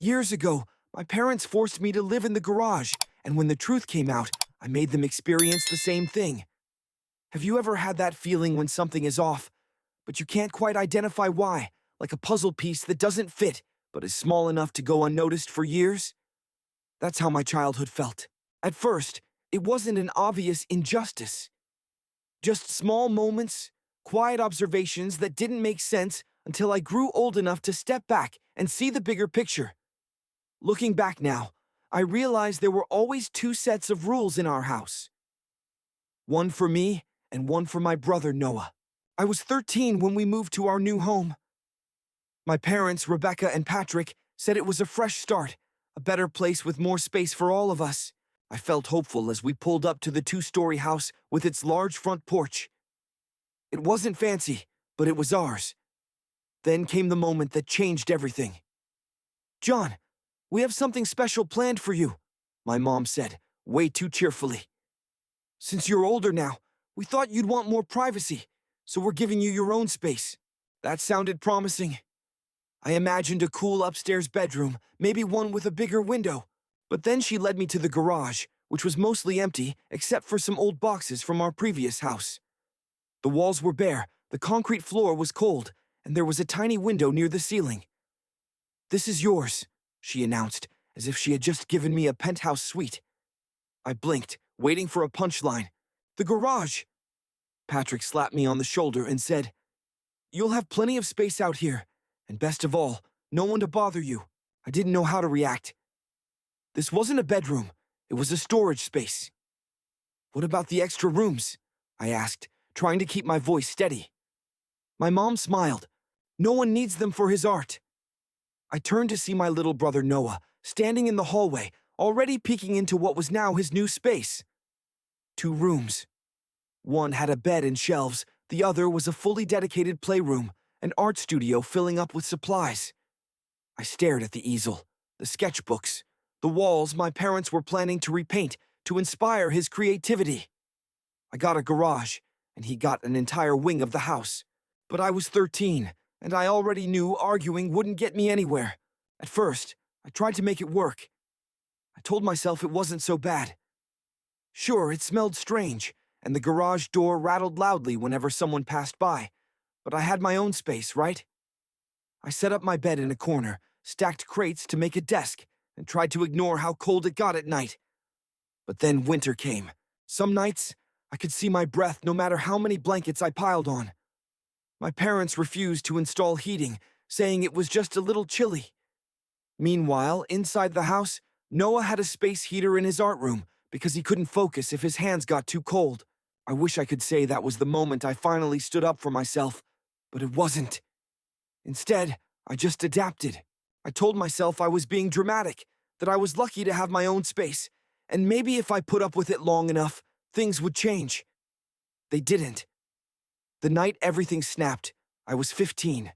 Years ago, my parents forced me to live in the garage, and when the truth came out, I made them experience the same thing. Have you ever had that feeling when something is off, but you can't quite identify why, like a puzzle piece that doesn't fit, but is small enough to go unnoticed for years? That's how my childhood felt. At first, it wasn't an obvious injustice. Just small moments, quiet observations that didn't make sense until I grew old enough to step back and see the bigger picture. Looking back now, I realized there were always two sets of rules in our house. One for me and one for my brother Noah. I was 13 when we moved to our new home. My parents, Rebecca and Patrick, said it was a fresh start, a better place with more space for all of us. I felt hopeful as we pulled up to the two-story house with its large front porch. It wasn't fancy, but it was ours. Then came the moment that changed everything. "John, we have something special planned for you," my mom said, way too cheerfully. "Since you're older now, we thought you'd want more privacy, so we're giving you your own space." That sounded promising. I imagined a cool upstairs bedroom, maybe one with a bigger window. But then she led me to the garage, which was mostly empty except for some old boxes from our previous house. The walls were bare, the concrete floor was cold, and there was a tiny window near the ceiling. "This is yours," she announced, as if she had just given me a penthouse suite. I blinked, waiting for a punchline. "The garage!" Patrick slapped me on the shoulder and said, "You'll have plenty of space out here, and best of all, no one to bother you." I didn't know how to react. This wasn't a bedroom, it was a storage space. "What about the extra rooms?" I asked, trying to keep my voice steady. My mom smiled. "No one needs them for his art." I turned to see my little brother Noah, standing in the hallway, already peeking into what was now his new space. Two rooms. One had a bed and shelves, the other was a fully dedicated playroom, an art studio filling up with supplies. I stared at the easel, the sketchbooks, the walls my parents were planning to repaint to inspire his creativity. I got a garage, and he got an entire wing of the house. But I was 13, and I already knew arguing wouldn't get me anywhere. At first, I tried to make it work. I told myself it wasn't so bad. Sure, it smelled strange, and the garage door rattled loudly whenever someone passed by, but I had my own space, right? I set up my bed in a corner, stacked crates to make a desk, and tried to ignore how cold it got at night. But then winter came. Some nights, I could see my breath no matter how many blankets I piled on. My parents refused to install heating, saying it was just a little chilly. Meanwhile, inside the house, Noah had a space heater in his art room because he couldn't focus if his hands got too cold. I wish I could say that was the moment I finally stood up for myself, but it wasn't. Instead, I just adapted. I told myself I was being dramatic, that I was lucky to have my own space, and maybe if I put up with it long enough, things would change. They didn't. The night everything snapped, I was 15.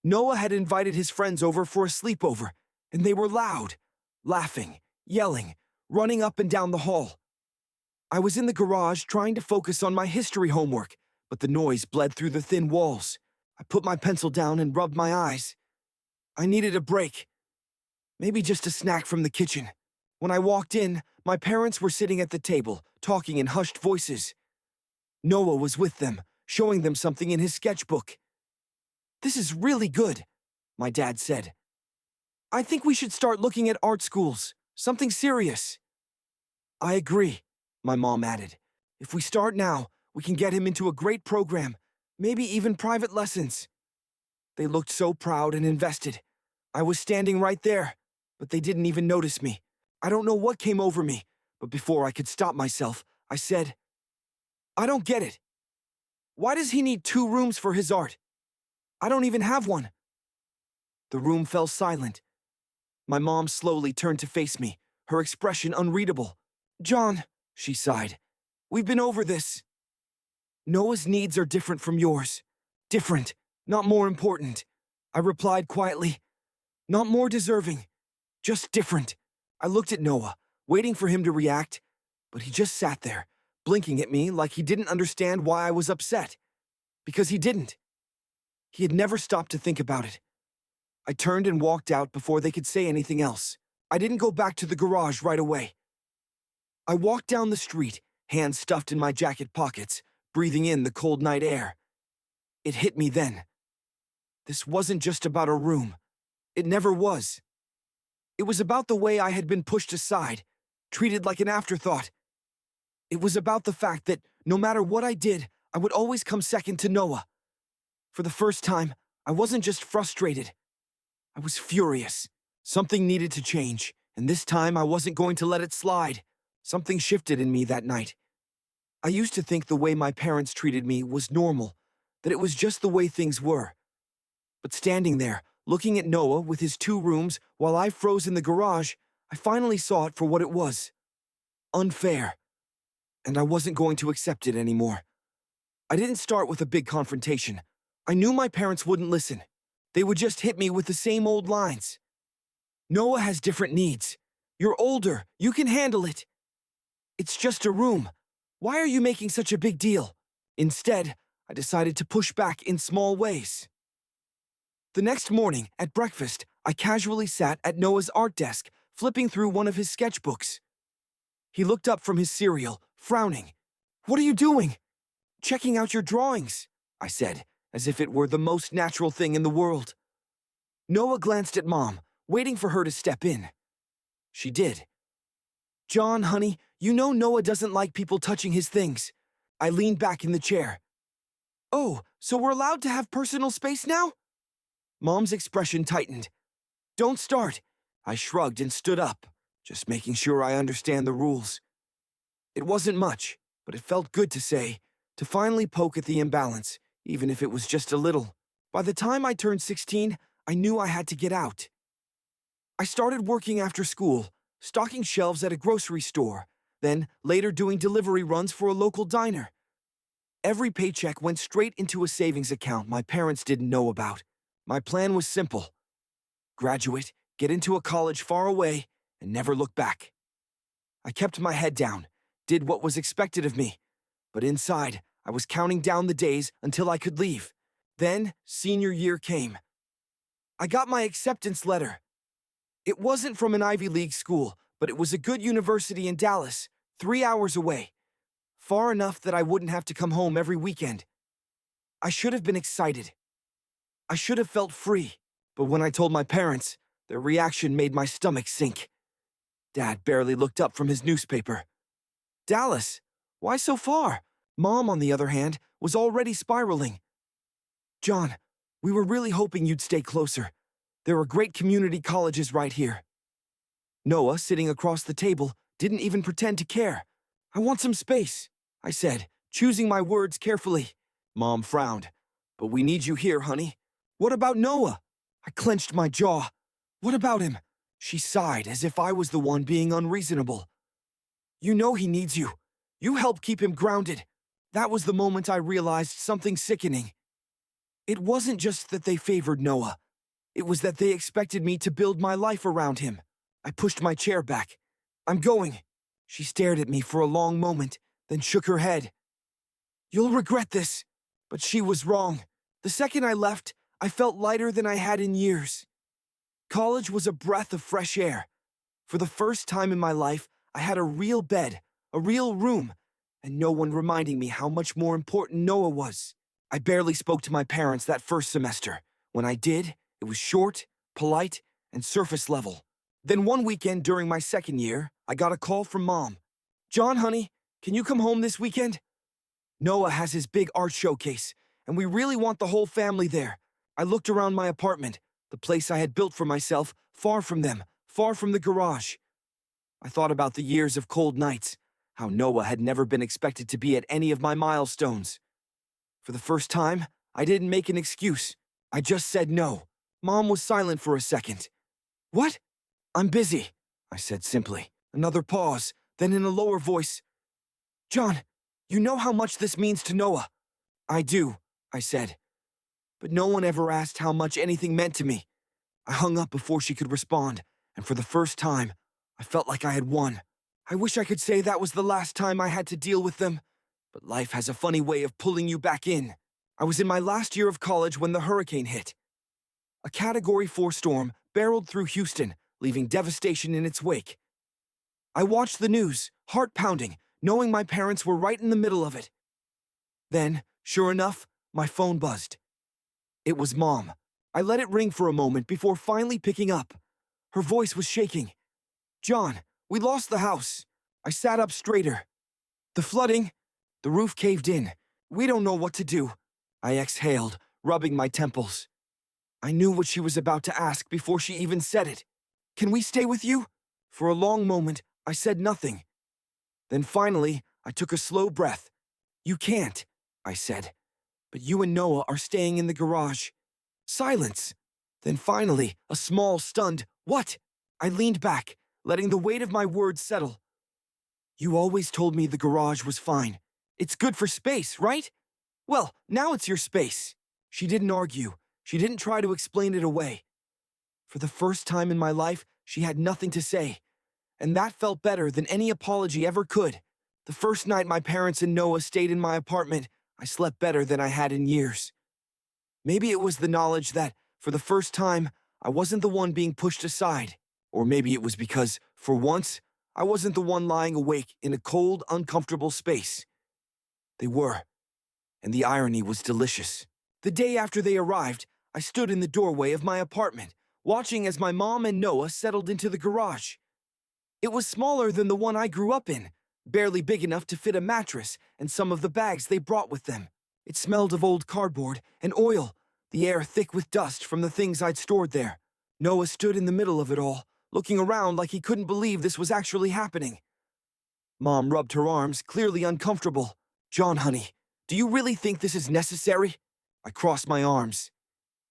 Noah had invited his friends over for a sleepover, and they were loud, laughing, yelling, running up and down the hall. I was in the garage trying to focus on my history homework, but the noise bled through the thin walls. I put my pencil down and rubbed my eyes. I needed a break. Maybe just a snack from the kitchen. When I walked in, my parents were sitting at the table, talking in hushed voices. Noah was with them, showing them something in his sketchbook. "This is really good," my dad said. "I think we should start looking at art schools, something serious." "I agree," my mom added. "If we start now, we can get him into a great program, maybe even private lessons." They looked so proud and invested. I was standing right there, but they didn't even notice me. I don't know what came over me, but before I could stop myself, I said, "I don't get it. Why does he need 2 rooms for his art? I don't even have one." The room fell silent. My mom slowly turned to face me, her expression unreadable. "John," she sighed, "we've been over this. Noah's needs are different from yours. Different, not more important." I replied quietly. "Not more deserving, just different." I looked at Noah, waiting for him to react, but he just sat there, blinking at me like he didn't understand why I was upset. Because he didn't. He had never stopped to think about it. I turned and walked out before they could say anything else. I didn't go back to the garage right away. I walked down the street, hands stuffed in my jacket pockets, breathing in the cold night air. It hit me then. This wasn't just about a room. It never was. It was about the way I had been pushed aside, treated like an afterthought. It was about the fact that no matter what I did, I would always come second to Noah. For the first time, I wasn't just frustrated. I was furious. Something needed to change, and this time I wasn't going to let it slide. Something shifted in me that night. I used to think the way my parents treated me was normal, that it was just the way things were. But standing there, looking at Noah with his 2 rooms while I froze in the garage, I finally saw it for what it was. Unfair. And I wasn't going to accept it anymore. I didn't start with a big confrontation. I knew my parents wouldn't listen. They would just hit me with the same old lines. Noah has different needs. You're older. You can handle it. It's just a room. Why are you making such a big deal? Instead, I decided to push back in small ways. The next morning, at breakfast, I casually sat at Noah's art desk, flipping through one of his sketchbooks. He looked up from his cereal, frowning. "What are you doing?" "Checking out your drawings," I said, as if it were the most natural thing in the world. Noah glanced at Mom, waiting for her to step in. She did. "John, honey, you know Noah doesn't like people touching his things." I leaned back in the chair. "Oh, so we're allowed to have personal space now?" Mom's expression tightened. "Don't start." I shrugged and stood up, just making sure I understand the rules. It wasn't much, but it felt good to finally poke at the imbalance, even if it was just a little. By the time I turned 16, I knew I had to get out. I started working after school, stocking shelves at a grocery store, then later doing delivery runs for a local diner. Every paycheck went straight into a savings account my parents didn't know about. My plan was simple: graduate, get into a college far away, and never look back. I kept my head down, did what was expected of me, but inside, I was counting down the days until I could leave. Then, senior year came. I got my acceptance letter. It wasn't from an Ivy League school, but it was a good university in Dallas, 3 hours away. Far enough that I wouldn't have to come home every weekend. I should have been excited. I should have felt free, but when I told my parents, their reaction made my stomach sink. Dad barely looked up from his newspaper. "Dallas? Why so far?" Mom, on the other hand, was already spiraling. "John, we were really hoping you'd stay closer. There are great community colleges right here." Noah, sitting across the table, didn't even pretend to care. "I want some space," I said, choosing my words carefully. Mom frowned. "But we need you here, honey." "What about Noah?" I clenched my jaw. "What about him?" She sighed as if I was the one being unreasonable. "You know he needs you. You help keep him grounded." That was the moment I realized something sickening. It wasn't just that they favored Noah. It was that they expected me to build my life around him. I pushed my chair back. "I'm going." She stared at me for a long moment, then shook her head. "You'll regret this." But she was wrong. The second I left, I felt lighter than I had in years. College was a breath of fresh air. For the first time in my life, I had a real bed, a real room, and no one reminding me how much more important Noah was. I barely spoke to my parents that first semester. When I did, it was short, polite, and surface level. Then one weekend during my second year, I got a call from Mom. "John, honey, can you come home this weekend? Noah has his big art showcase, and we really want the whole family there." I looked around my apartment, the place I had built for myself, far from them, far from the garage. I thought about the years of cold nights, how Noah had never been expected to be at any of my milestones. For the first time, I didn't make an excuse. I just said no. Mom was silent for a second. "What?" "I'm busy," I said simply. Another pause, then in a lower voice. "John, you know how much this means to Noah." "I do," I said. But no one ever asked how much anything meant to me. I hung up before she could respond, and for the first time, I felt like I had won. I wish I could say that was the last time I had to deal with them, but life has a funny way of pulling you back in. I was in my last year of college when the hurricane hit. A Category 4 storm barreled through Houston, leaving devastation in its wake. I watched the news, heart pounding, knowing my parents were right in the middle of it. Then, sure enough, my phone buzzed. It was Mom. I let it ring for a moment before finally picking up. Her voice was shaking. "John, we lost the house." I sat up straighter. "The flooding? The roof caved in. We don't know what to do." I exhaled, rubbing my temples. I knew what she was about to ask before she even said it. "Can we stay with you?" For a long moment, I said nothing. Then finally, I took a slow breath. "You can't," I said. "But you and Noah are staying in the garage." Silence. Then finally, a small, stunned, "What?" I leaned back, letting the weight of my words settle. "You always told me the garage was fine. It's good for space, right? Well, now it's your space." She didn't argue. She didn't try to explain it away. For the first time in my life, she had nothing to say. And that felt better than any apology ever could. The first night my parents and Noah stayed in my apartment, I slept better than I had in years. Maybe it was the knowledge that, for the first time, I wasn't the one being pushed aside. Or maybe it was because, for once, I wasn't the one lying awake in a cold, uncomfortable space. They were. And the irony was delicious. The day after they arrived, I stood in the doorway of my apartment, watching as my mom and Noah settled into the garage. It was smaller than the one I grew up in, barely big enough to fit a mattress and some of the bags they brought with them. It smelled of old cardboard and oil, the air thick with dust from the things I'd stored there. Noah stood in the middle of it all, looking around like he couldn't believe this was actually happening. Mom rubbed her arms, clearly uncomfortable. "John, honey, do you really think this is necessary?" I crossed my arms.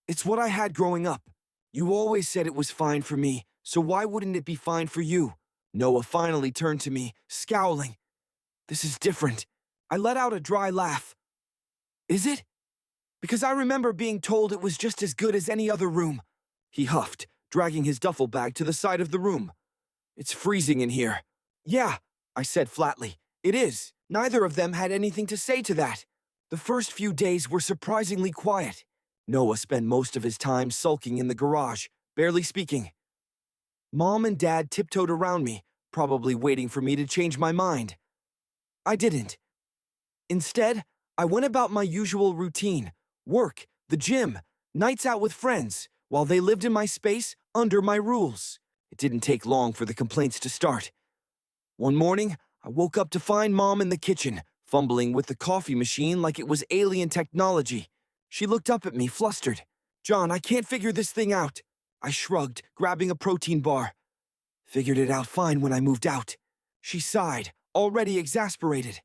"It's what I had growing up. You always said it was fine for me, so why wouldn't it be fine for you?" Noah finally turned to me, scowling. "This is different." I let out a dry laugh. "Is it? Because I remember being told it was just as good as any other room." He huffed, dragging his duffel bag to the side of the room. "It's freezing in here." "Yeah," I said flatly. "It is." Neither of them had anything to say to that. The first few days were surprisingly quiet. Noah spent most of his time sulking in the garage, barely speaking. Mom and Dad tiptoed around me, probably waiting for me to change my mind. I didn't. Instead, I went about my usual routine: work, the gym, nights out with friends, while they lived in my space under my rules. It didn't take long for the complaints to start. One morning, I woke up to find Mom in the kitchen, fumbling with the coffee machine like it was alien technology. She looked up at me, flustered. "John, I can't figure this thing out." I shrugged, grabbing a protein bar. "Figured it out fine when I moved out." She sighed, already exasperated.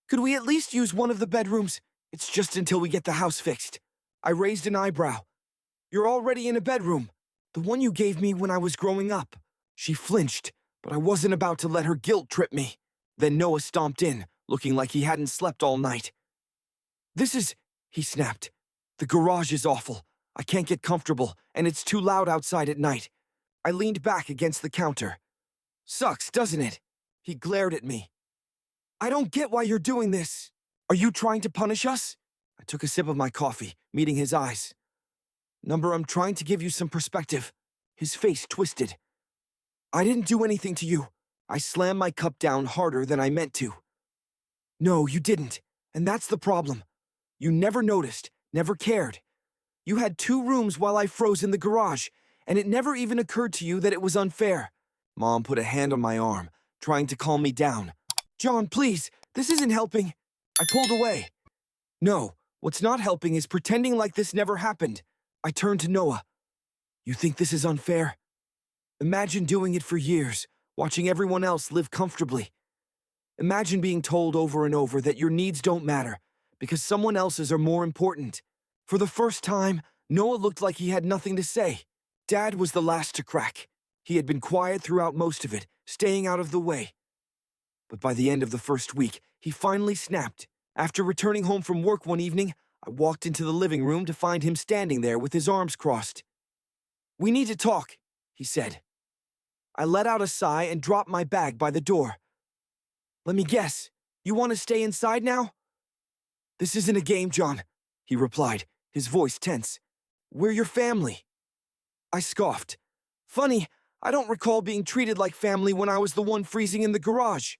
"Could we at least use one of the bedrooms? It's just until we get the house fixed." I raised an eyebrow. "You're already in a bedroom. The one you gave me when I was growing up." She flinched, but I wasn't about to let her guilt trip me. Then Noah stomped in, looking like he hadn't slept all night. He snapped. "The garage is awful. I can't get comfortable, and it's too loud outside at night." I leaned back against the counter. "Sucks, doesn't it?" He glared at me. "I don't get why you're doing this. Are you trying to punish us?" I took a sip of my coffee, meeting his eyes. "Number, I'm trying to give you some perspective." His face twisted. "I didn't do anything to you." I slammed my cup down harder than I meant to. "No, you didn't. And that's the problem. You never noticed, never cared. You had 2 rooms while I froze in the garage, and it never even occurred to you that it was unfair." Mom put a hand on my arm, trying to calm me down. "John, please, this isn't helping." I pulled away. "No, what's not helping is pretending like this never happened." I turned to Noah. "You think this is unfair? Imagine doing it for years, watching everyone else live comfortably. Imagine being told over and over that your needs don't matter, because someone else's are more important." For the first time, Noah looked like he had nothing to say. Dad was the last to crack. He had been quiet throughout most of it, staying out of the way. But by the end of the first week, he finally snapped. After returning home from work one evening, I walked into the living room to find him standing there with his arms crossed. "We need to talk," he said. I let out a sigh and dropped my bag by the door. "Let me guess, you want to stay inside now?" "This isn't a game, John," he replied, his voice tense. We're your family. I scoffed. Funny, I don't recall being treated like family when I was the one freezing in the garage.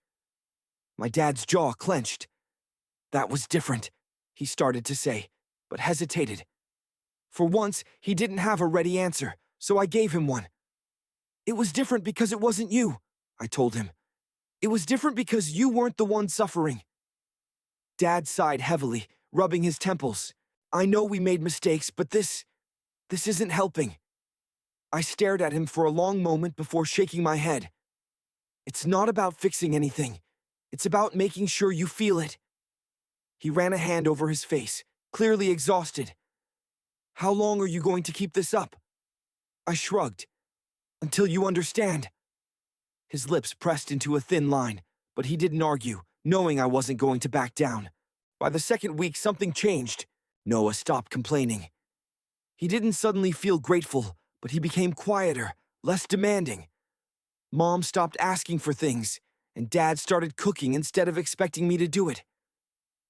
My dad's jaw clenched. That was different, he started to say, but hesitated. For once, he didn't have a ready answer, so I gave him one. It was different because it wasn't you, I told him. It was different because you weren't the one suffering. Dad sighed heavily, rubbing his temples. I know we made mistakes, but this isn't helping. I stared at him for a long moment before shaking my head. It's not about fixing anything. It's about making sure you feel it. He ran a hand over his face, clearly exhausted. How long are you going to keep this up? I shrugged. Until you understand. His lips pressed into a thin line, but he didn't argue, knowing I wasn't going to back down. By the second week, something changed. Noah stopped complaining. He didn't suddenly feel grateful, but he became quieter, less demanding. Mom stopped asking for things, and Dad started cooking instead of expecting me to do it.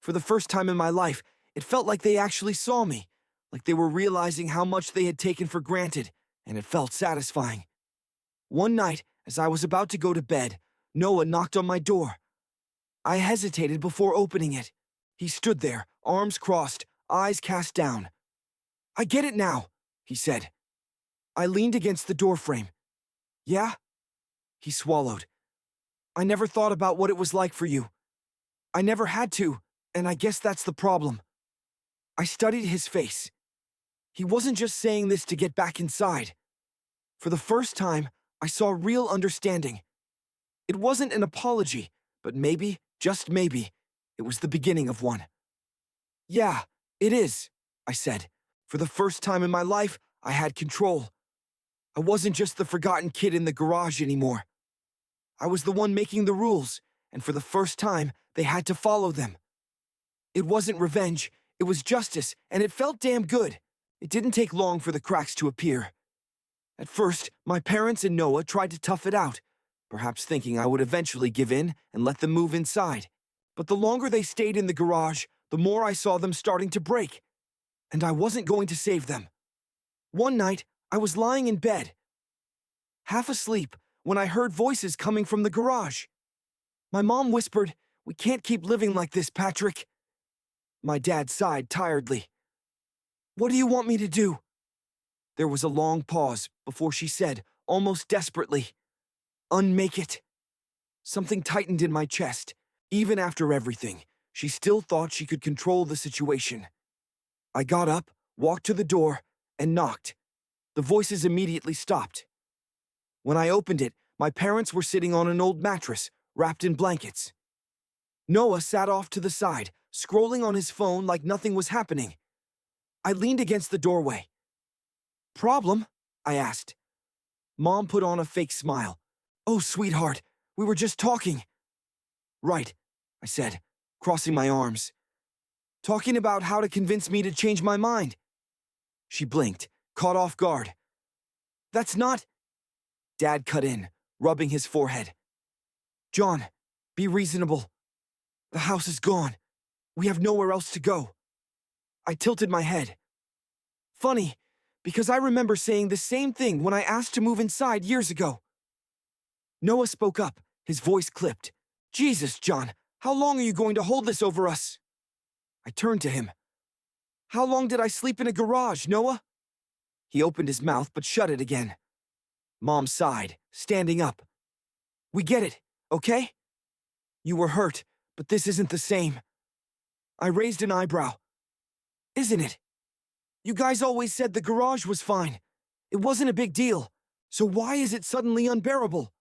For the first time in my life, it felt like they actually saw me, like they were realizing how much they had taken for granted, and it felt satisfying. One night, as I was about to go to bed, Noah knocked on my door. I hesitated before opening it. He stood there, arms crossed, eyes cast down. I get it now, he said. I leaned against the doorframe. Yeah? He swallowed. I never thought about what it was like for you. I never had to, and I guess that's the problem. I studied his face. He wasn't just saying this to get back inside. For the first time, I saw real understanding. It wasn't an apology, but maybe, just maybe, it was the beginning of one. Yeah, it is, I said. For the first time in my life, I had control. I wasn't just the forgotten kid in the garage anymore. I was the one making the rules, and for the first time, they had to follow them. It wasn't revenge, it was justice, and it felt damn good. It didn't take long for the cracks to appear. At first, my parents and Noah tried to tough it out, perhaps thinking I would eventually give in and let them move inside. But the longer they stayed in the garage, the more I saw them starting to break. And I wasn't going to save them. One night, I was lying in bed, half asleep, when I heard voices coming from the garage. My mom whispered, "We can't keep living like this, Patrick." My dad sighed tiredly. "What do you want me to do?" There was a long pause before she said, almost desperately, "Unmake it." Something tightened in my chest. Even after everything, she still thought she could control the situation. I got up, walked to the door, and knocked. The voices immediately stopped. When I opened it, my parents were sitting on an old mattress, wrapped in blankets. Noah sat off to the side, scrolling on his phone like nothing was happening. I leaned against the doorway. "Problem?" I asked. Mom put on a fake smile. "Oh, sweetheart, we were just talking." "Right," I said, crossing my arms. "Talking about how to convince me to change my mind." She blinked, caught off guard. "That's not—" Dad cut in, rubbing his forehead. "John, be reasonable. The house is gone. We have nowhere else to go." I tilted my head. Funny, because I remember saying the same thing when I asked to move inside years ago. Noah spoke up, his voice clipped. "Jesus, John, how long are you going to hold this over us?" I turned to him. "How long did I sleep in a garage, Noah?" He opened his mouth but shut it again. Mom sighed, standing up. "We get it, okay? You were hurt, but this isn't the same." I raised an eyebrow. "Isn't it? You guys always said the garage was fine. It wasn't a big deal. So why is it suddenly unbearable?"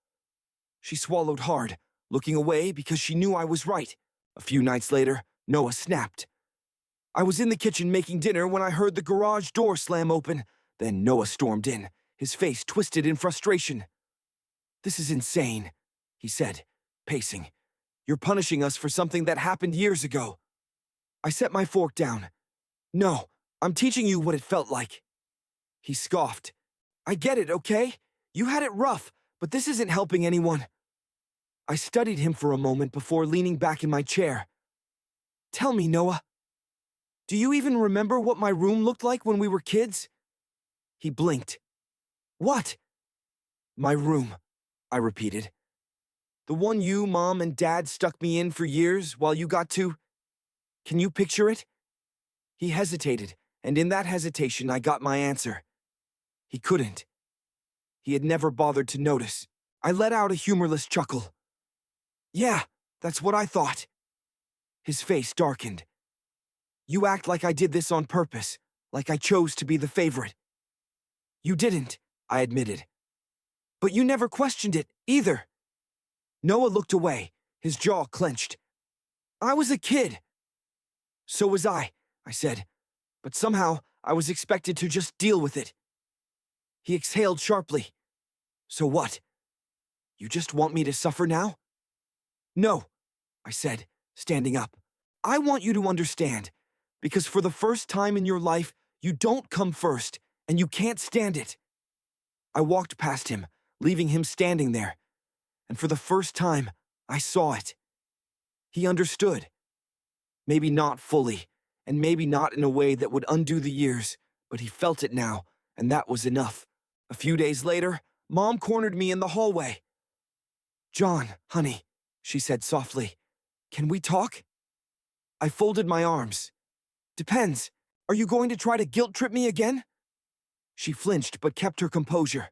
She swallowed hard, looking away because she knew I was right. A few nights later, Noah snapped. I was in the kitchen making dinner when I heard the garage door slam open. Then Noah stormed in, his face twisted in frustration. "This is insane," he said, pacing. "You're punishing us for something that happened years ago." I set my fork down. "No, I'm teaching you what it felt like." He scoffed. "I get it, okay? You had it rough, but this isn't helping anyone." I studied him for a moment before leaning back in my chair. "Tell me, Noah, do you even remember what my room looked like when we were kids? He blinked. What? My room, I repeated. The one you, Mom, and Dad stuck me in for years while you got to... Can you picture it? He hesitated, and in that hesitation I got my answer. He couldn't. He had never bothered to notice. I let out a humorless chuckle. Yeah, that's what I thought. His face darkened. You act like I did this on purpose, like I chose to be the favorite. You didn't, I admitted. But you never questioned it, either. Noah looked away, his jaw clenched. I was a kid. So was I said, but somehow I was expected to just deal with it. He exhaled sharply. So what? You just want me to suffer now? No, I said, standing up. I want you to understand, because for the first time in your life, you don't come first, and you can't stand it. I walked past him, leaving him standing there, and for the first time, I saw it. He understood. Maybe not fully, and maybe not in a way that would undo the years, but he felt it now, and that was enough. A few days later, Mom cornered me in the hallway. John, honey, she said softly, can we talk? I folded my arms. Depends. Are you going to try to guilt trip me again? She flinched but kept her composure.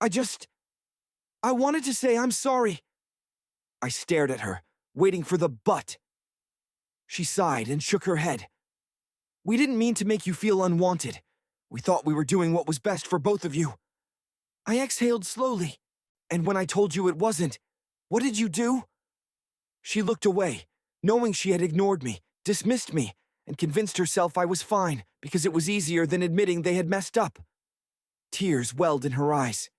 I wanted to say I'm sorry. I stared at her, waiting for the but. She sighed and shook her head. We didn't mean to make you feel unwanted. We thought we were doing what was best for both of you. I exhaled slowly. And when I told you it wasn't, what did you do? She looked away, knowing she had ignored me, dismissed me, and convinced herself I was fine because it was easier than admitting they had messed up. Tears welled in her eyes.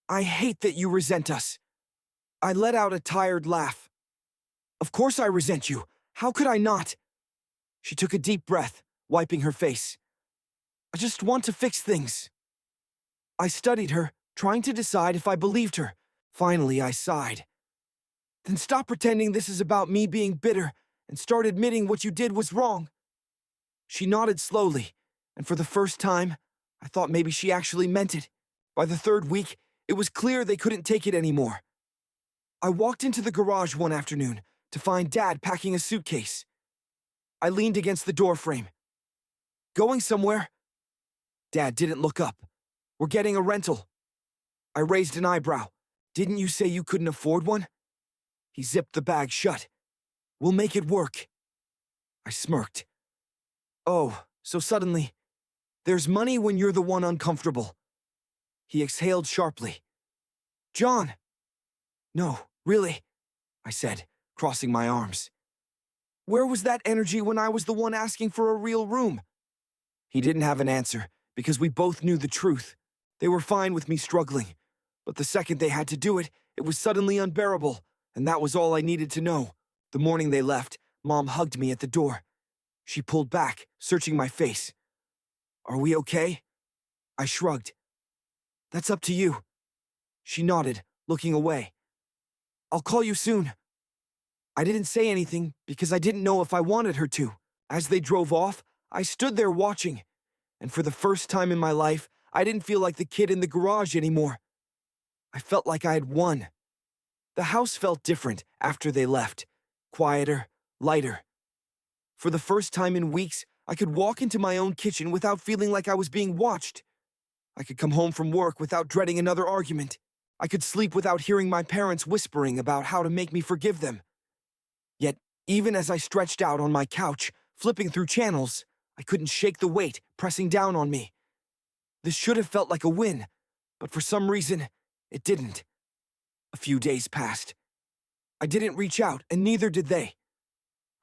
I hate that you resent us. I let out a tired laugh. Of course I resent you. How could I not? She took a deep breath, wiping her face. I just want to fix things. I studied her, trying to decide if I believed her. Finally, I sighed. Then stop pretending this is about me being bitter and start admitting what you did was wrong. She nodded slowly, and for the first time, I thought maybe she actually meant it. By the third week, it was clear they couldn't take it anymore. I walked into the garage one afternoon to find Dad packing a suitcase. I leaned against the doorframe. Going somewhere? Dad didn't look up. We're getting a rental. I raised an eyebrow. Didn't you say you couldn't afford one? He zipped the bag shut. We'll make it work. I smirked. Oh, so suddenly, there's money when you're the one uncomfortable. He exhaled sharply. John! No, really, I said, crossing my arms. Where was that energy when I was the one asking for a real room? He didn't have an answer, because we both knew the truth. They were fine with me struggling, but the second they had to do it, it was suddenly unbearable, and that was all I needed to know. The morning they left, Mom hugged me at the door. She pulled back, searching my face. Are we okay? I shrugged. That's up to you. She nodded, looking away. I'll call you soon. I didn't say anything because I didn't know if I wanted her to. As they drove off, I stood there watching, and for the first time in my life, I didn't feel like the kid in the garage anymore. I felt like I had won. The house felt different after they left, quieter, lighter. For the first time in weeks, I could walk into my own kitchen without feeling like I was being watched. I could come home from work without dreading another argument. I could sleep without hearing my parents whispering about how to make me forgive them. Yet, even as I stretched out on my couch, flipping through channels, I couldn't shake the weight pressing down on me. This should have felt like a win, but for some reason, it didn't. A few days passed. I didn't reach out, and neither did they.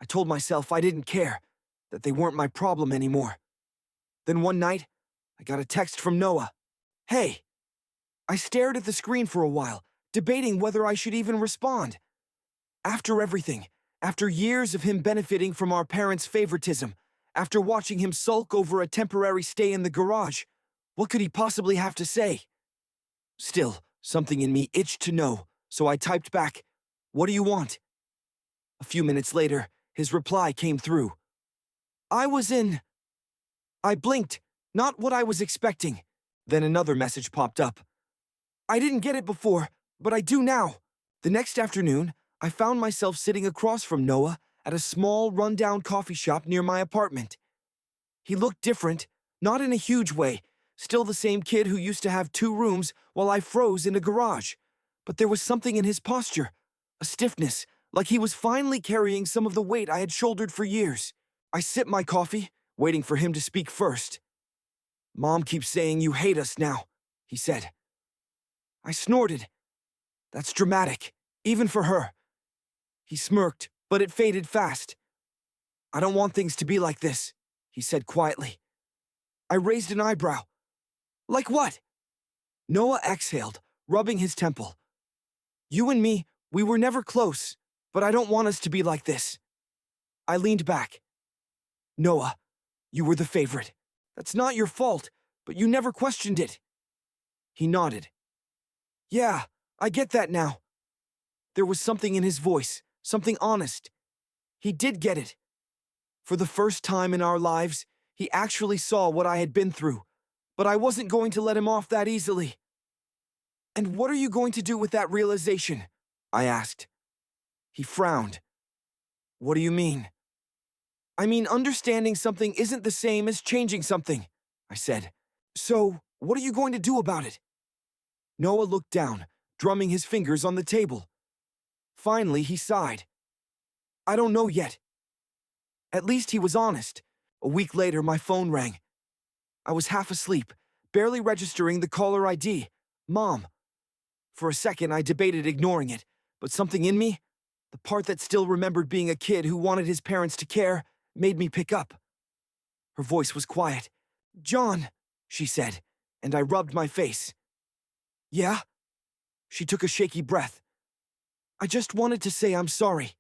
I told myself I didn't care, that they weren't my problem anymore. Then one night, I got a text from Noah. Hey. I stared at the screen for a while, debating whether I should even respond. After everything, after years of him benefiting from our parents' favoritism, after watching him sulk over a temporary stay in the garage, what could he possibly have to say? Still, something in me itched to know, so I typed back, "What do you want?" A few minutes later, his reply came through. I blinked, Not what I was expecting. Then another message popped up. I didn't get it before, but I do now. The next afternoon, I found myself sitting across from Noah at a small, rundown coffee shop near my apartment. He looked different, not in a huge way, still the same kid who used to have 2 rooms while I froze in a garage. But there was something in his posture, a stiffness, like he was finally carrying some of the weight I had shouldered for years. I sipped my coffee, waiting for him to speak first. Mom keeps saying you hate us now, he said. I snorted. That's dramatic, even for her. He smirked, but it faded fast. I don't want things to be like this, he said quietly. I raised an eyebrow. Like what? Noah exhaled, rubbing his temple. You and me, we were never close, but I don't want us to be like this. I leaned back. Noah, you were the favorite. That's not your fault, but you never questioned it. He nodded. Yeah, I get that now. There was something in his voice, something honest. He did get it. For the first time in our lives, he actually saw what I had been through, but I wasn't going to let him off that easily. And what are you going to do with that realization? I asked. He frowned. What do you mean? I mean, understanding something isn't the same as changing something, I said. So, what are you going to do about it? Noah looked down, drumming his fingers on the table. Finally, he sighed. I don't know yet. At least he was honest. A week later, my phone rang. I was half asleep, barely registering the caller ID. Mom. For a second, I debated ignoring it, but something in me, the part that still remembered being a kid who wanted his parents to care, made me pick up. Her voice was quiet. John, she said, and I rubbed my face. Yeah? She took a shaky breath. I just wanted to say I'm sorry.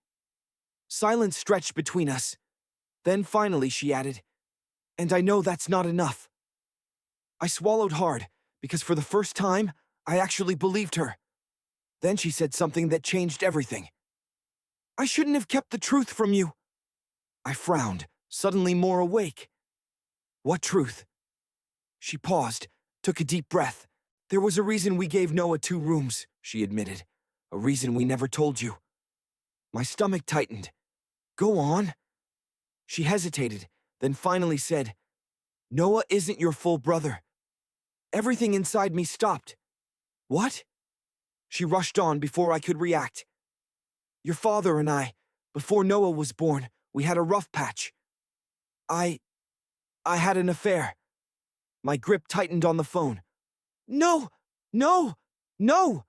Silence stretched between us. Then finally she added, and I know that's not enough. I swallowed hard, because for the first time, I actually believed her. Then she said something that changed everything. I shouldn't have kept the truth from you. I frowned, suddenly more awake. What truth? She paused, took a deep breath. There was a reason we gave Noah 2 rooms, she admitted. A reason we never told you. My stomach tightened. Go on. She hesitated, then finally said, Noah isn't your full brother. Everything inside me stopped. What? She rushed on before I could react. Your father and I, before Noah was born, we had a rough patch. I had an affair. My grip tightened on the phone. No! No! No!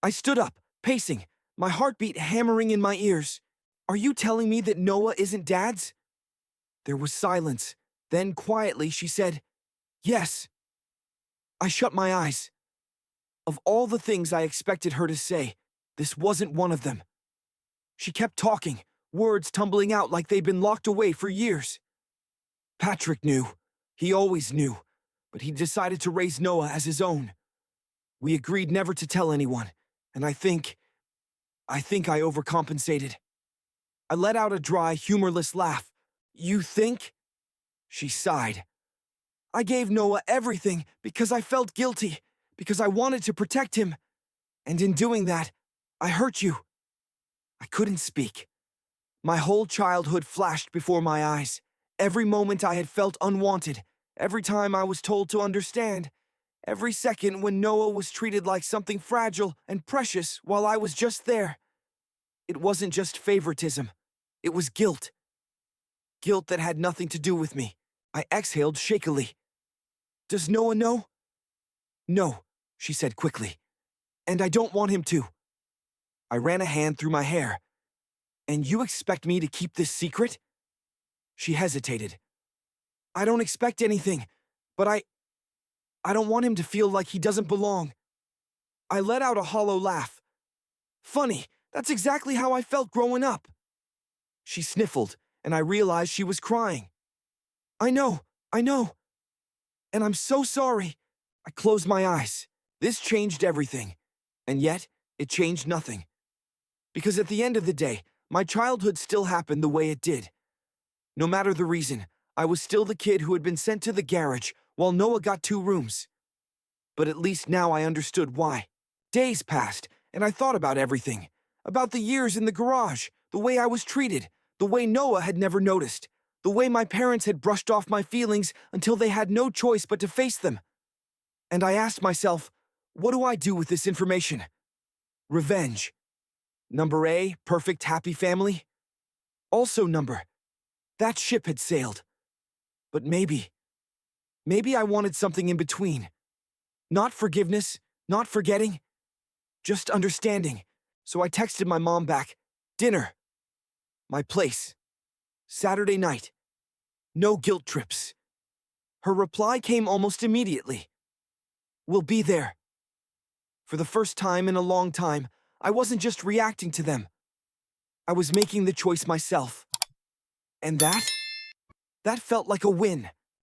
I stood up, pacing, my heartbeat hammering in my ears. Are you telling me that Noah isn't Dad's? There was silence. Then quietly she said, Yes. I shut my eyes. Of all the things I expected her to say, this wasn't one of them. She kept talking, words tumbling out like they'd been locked away for years. Patrick knew. He always knew. But he decided to raise Noah as his own. We agreed never to tell anyone, and I think I overcompensated. I let out a dry, humorless laugh. You think? She sighed. I gave Noah everything because I felt guilty, because I wanted to protect him. And in doing that, I hurt you. I couldn't speak. My whole childhood flashed before my eyes. Every moment I had felt unwanted, every time I was told to understand, every second when Noah was treated like something fragile and precious while I was just there. It wasn't just favoritism. It was guilt. Guilt that had nothing to do with me. I exhaled shakily. Does Noah know? No, she said quickly. And I don't want him to. I ran a hand through my hair. And you expect me to keep this secret? She hesitated. I don't expect anything, but I don't want him to feel like he doesn't belong. I let out a hollow laugh. Funny, that's exactly how I felt growing up. She sniffled, and I realized she was crying. I know. And I'm so sorry. I closed my eyes. This changed everything. And yet, it changed nothing. Because at the end of the day, my childhood still happened the way it did. No matter the reason, I was still the kid who had been sent to the garage while Noah got 2 rooms. But at least now I understood why. Days passed, and I thought about everything. About the years in the garage, the way I was treated, the way Noah had never noticed, the way my parents had brushed off my feelings until they had no choice but to face them. And I asked myself, what do I do with this information? Revenge. Number A, perfect happy family. Also number. That ship had sailed. But maybe I wanted something in between. Not forgiveness, not forgetting, just understanding. So I texted my mom back, dinner. My place. Saturday night. No guilt trips. Her reply came almost immediately. We'll be there. For the first time in a long time, I wasn't just reacting to them. I was making the choice myself. And that felt like a win.